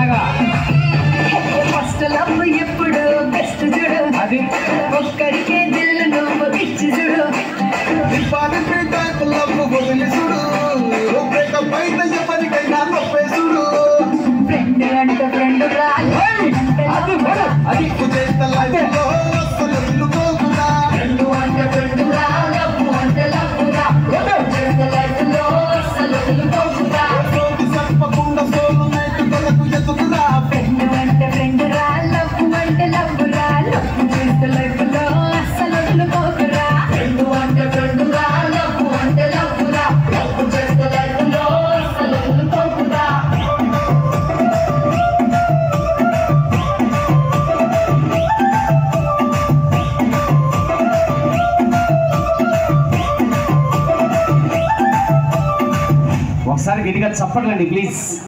మెల్లగా first love ఎప్పుడు best చూడు అది ఒక్కడికే దిల్లు నువ్వు ఇచ్చి చూడు ఫ్రెండ్ అంటే ఫ్రెండ్ రాలి అది అది ఫ్రెండ్ అంటే ఫ్రెండ్ రాలి అంటే లవ్వురా లైఫ్ లో అసలు వదులుకోకురా ఫ్రెండ్ అంటే ఫ్రెండ్ రా లవ్ అంటే లవ్వురా లైఫ్ లో అసలు వదులుకోకురా ఫ్రెండ్ అంటే ఫ్రెండ్ రా లవ్ అంటే లవ్వురా లైఫ్ లో అసలు వదులుకోకురా ఒకసారి గట్టిగా చప్పట్లండి ప్లీజ్.